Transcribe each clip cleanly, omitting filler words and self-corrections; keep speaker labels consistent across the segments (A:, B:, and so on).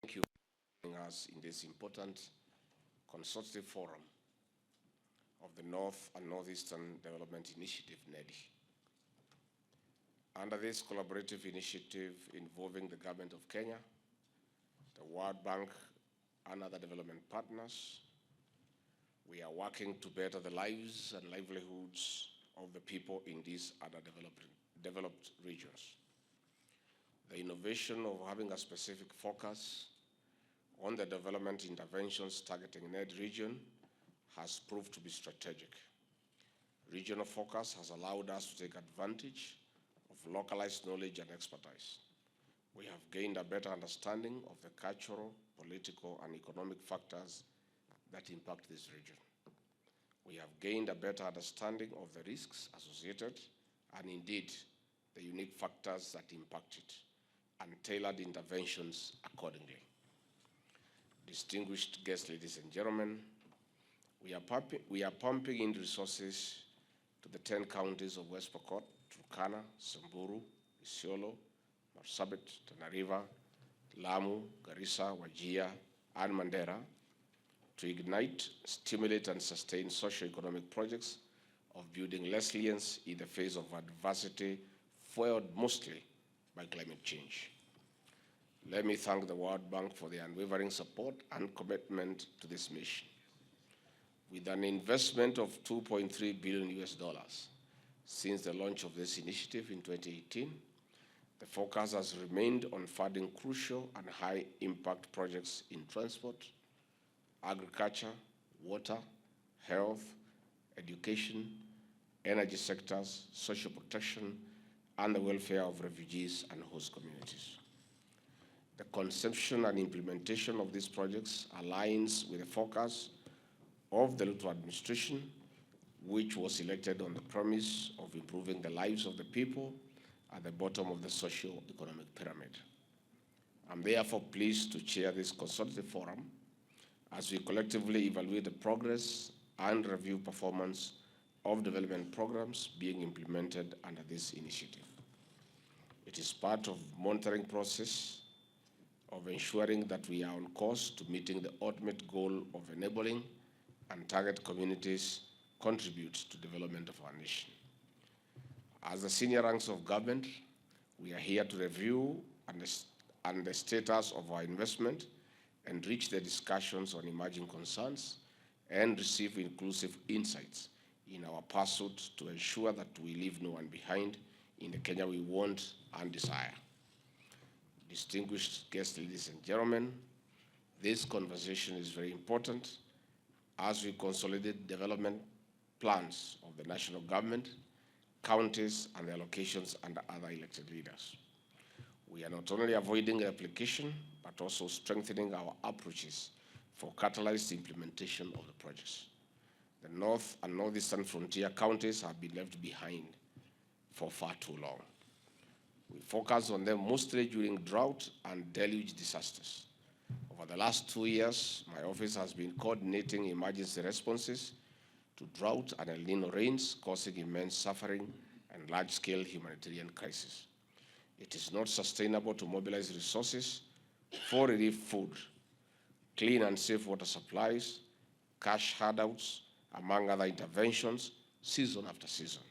A: Thank you for joining us in this important consultative forum of the North and Northeastern Development Initiative, NEDI. Under this collaborative initiative involving the Government of Kenya, the World Bank, and other development partners, we are working to better the lives and livelihoods of the people in these other developed regions. The innovation of having a specific focus on the development interventions targeting NED region has proved to be strategic. Regional focus has allowed us to take advantage of localized knowledge and expertise. We have gained a better understanding of the cultural, political, and economic factors that impact this region. We have gained a better understanding of the risks associated and indeed the unique factors that impact it, and tailored interventions accordingly. Distinguished guests, ladies and gentlemen, we are pumping in resources to the 10 counties of West Pokot, Turkana, Samburu, Isiolo, Marsabit, Tana River, Lamu, Garissa, Wajir, and Mandera to ignite, stimulate, and sustain socio-economic projects of building resilience in the face of adversity fueled mostly by climate change. Let me thank the World Bank for their unwavering support and commitment to this mission. With an investment of $2.3 billion since the launch of this initiative in 2018, the focus has remained on funding crucial and high-impact projects in transport, agriculture, water, health, education, energy sectors, social protection, and the welfare of refugees and host communities. The conception and implementation of these projects aligns with the focus of the Ruto administration, which was elected on the promise of improving the lives of the people at the bottom of the socio-economic pyramid. I'm therefore pleased to chair this consultative forum as we collectively evaluate the progress and review performance of development programs being implemented under this initiative. It is part of monitoring process of ensuring that we are on course to meeting the ultimate goal of enabling and target communities contribute to development of our nation. As the senior ranks of government, we are here to review and the status of our investment, enrich the discussions on emerging concerns, and receive inclusive insights in our pursuit to ensure that we leave no one behind in the Kenya we want and desire. Distinguished guests, ladies and gentlemen, this conversation is very important as we consolidate development plans of the national government, counties, and their locations under other elected leaders. We are not only avoiding replication, but also strengthening our approaches for catalyzed implementation of the projects. The North and Northeastern frontier counties have been left behind for far too long. We focus on them mostly during drought and deluge disasters. Over the last 2 years, my office has been coordinating emergency responses to drought and El Nino rains, causing immense suffering and large-scale humanitarian crisis. It is not sustainable to mobilize resources for relief food, clean and safe water supplies, cash handouts, among other interventions, season after season.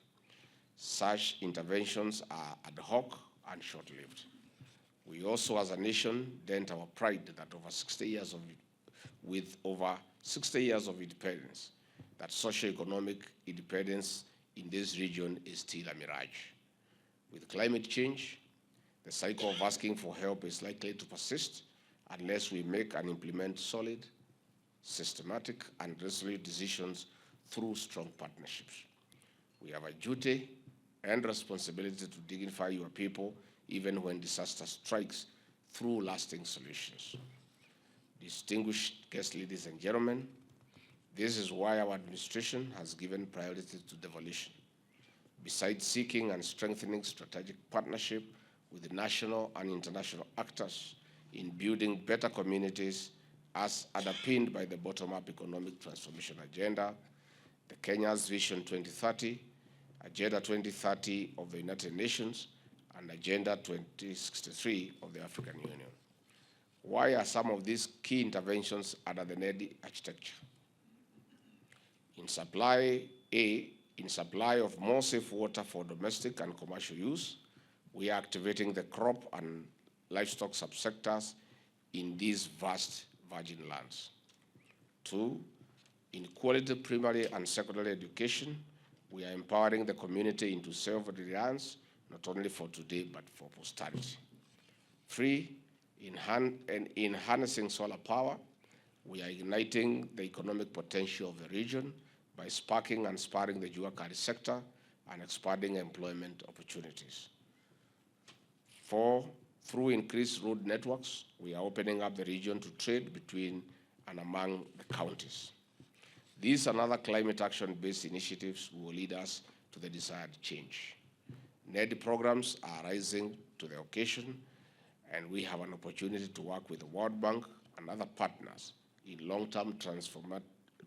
A: Such interventions are ad hoc and short-lived. We also, as a nation, dent our pride that with over 60 years of independence, that socio-economic independence in this region is still a mirage. With climate change, the cycle of asking for help is likely to persist unless we make and implement solid, systematic, and resolute decisions through strong partnerships. We have a duty and responsibility to dignify your people even when disaster strikes through lasting solutions. Distinguished guests, ladies and gentlemen, this is why our administration has given priority to devolution. Besides seeking and strengthening strategic partnership with the national and international actors in building better communities as underpinned by the bottom-up economic transformation agenda, the Kenya's Vision 2030, Agenda 2030 of the United Nations, and Agenda 2063 of the African Union. Why are some of these key interventions under the NED architecture? In supply of more safe water for domestic and commercial use, we are activating the crop and livestock subsectors in these vast virgin lands. 2, in quality primary and secondary education, we are empowering the community into self-reliance, not only for today, but for posterity. 3, in harnessing solar power, we are igniting the economic potential of the region by sparking and spurring the Juakari sector and expanding employment opportunities. 4, through increased road networks, we are opening up the region to trade between and among the counties. These and other climate action-based initiatives will lead us to the desired change. NED programs are rising to the occasion, and we have an opportunity to work with the World Bank and other partners in long-term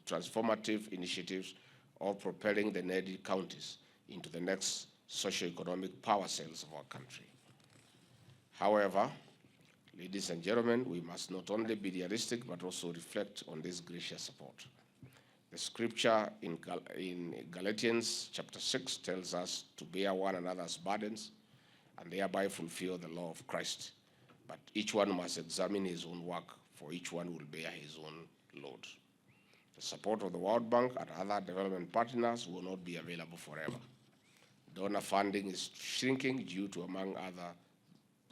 A: transformative initiatives of propelling the NED counties into the next socio-economic power cells of our country. However, ladies and gentlemen, we must not only be realistic, but also reflect on this gracious support. The scripture in Galatians chapter 6 tells us to bear one another's burdens and thereby fulfill the law of Christ. But each one must examine his own work, for each one will bear his own load. The support of the World Bank and other development partners will not be available forever. Donor funding is shrinking due to, among other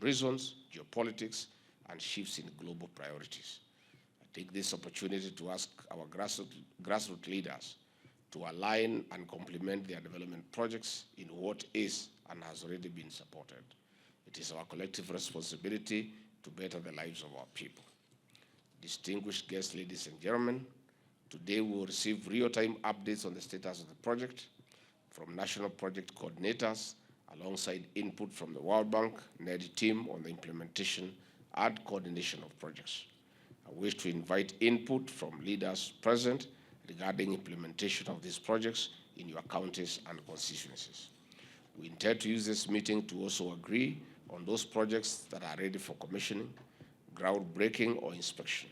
A: reasons, geopolitics and shifts in global priorities. I take this opportunity to ask our grassroots leaders to align and complement their development projects in what is and has already been supported. It is our collective responsibility to better the lives of our people. Distinguished guests, ladies and gentlemen, today we will receive real-time updates on the status of the project from national project coordinators, alongside input from the World Bank NED team on the implementation and coordination of projects. I wish to invite input from leaders present regarding implementation of these projects in your counties and constituencies. We intend to use this meeting to also agree on those projects that are ready for commissioning, groundbreaking, or inspection.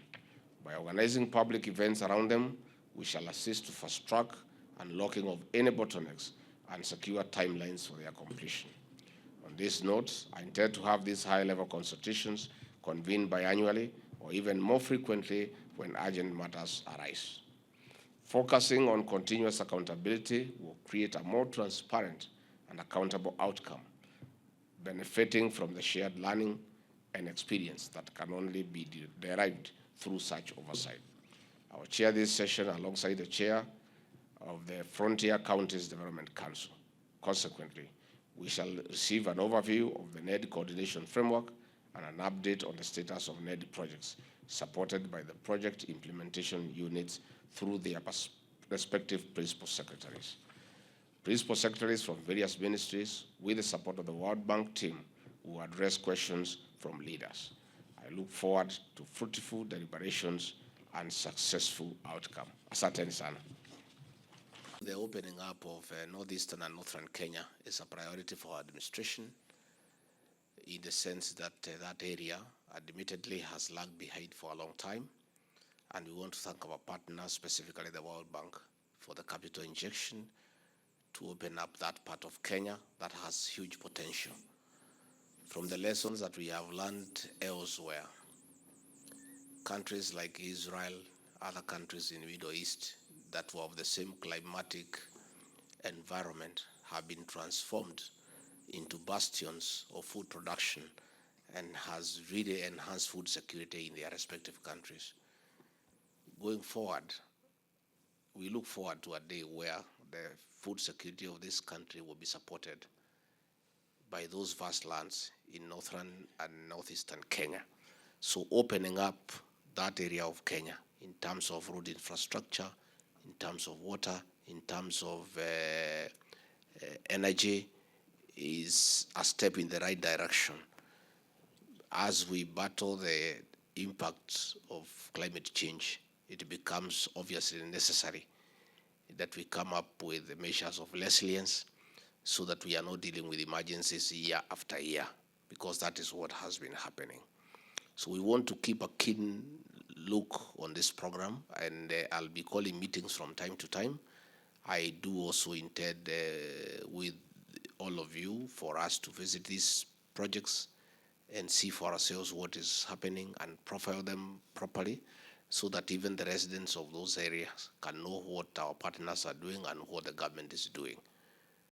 A: By organizing public events around them, we shall assist to fast-track unlocking of any bottlenecks and secure timelines for their completion. On this note, I intend to have these high-level consultations convened biannually or even more frequently when urgent matters arise. Focusing on continuous accountability will create a more transparent and accountable outcome, benefiting from the shared learning and experience that can only be derived through such oversight. I will chair this session alongside the chair of the Frontier Counties Development Council. Consequently, we shall receive an overview of the NED coordination framework and an update on the status of NED projects supported by the project implementation units through their respective principal secretaries. Principal secretaries from various ministries, with the support of the World Bank team, will address questions from leaders. I look forward to fruitful deliberations and successful outcome. Asanteni sana. The opening up of northeastern and northern Kenya is a priority for our administration, in the sense that that area admittedly has lagged behind for a long time, and we want to thank our partners, specifically the World Bank, for the capital injection to open up that part of Kenya that has huge potential. From the lessons that we have learned elsewhere, countries like Israel, other countries in the Middle East that were of the same climatic environment have been transformed into bastions of food production and has really enhanced food security in their respective countries. Going forward, we look forward to a day where the food security of this country will be supported by those vast lands in northern and northeastern Kenya. So opening up that area of Kenya in terms of road infrastructure, in terms of water, in terms of energy, is a step in the right direction as we battle the impacts of climate change. It becomes obviously necessary that we come up with measures of resilience so that we are not dealing with emergencies year after year, because that is what has been happening. So we want to keep a keen look on this program, and I'll be calling meetings from time to time. I do also intend with all of you for us to visit these projects and see for ourselves what is happening and profile them properly so that even the residents of those areas can know what our partners are doing and what the government is doing.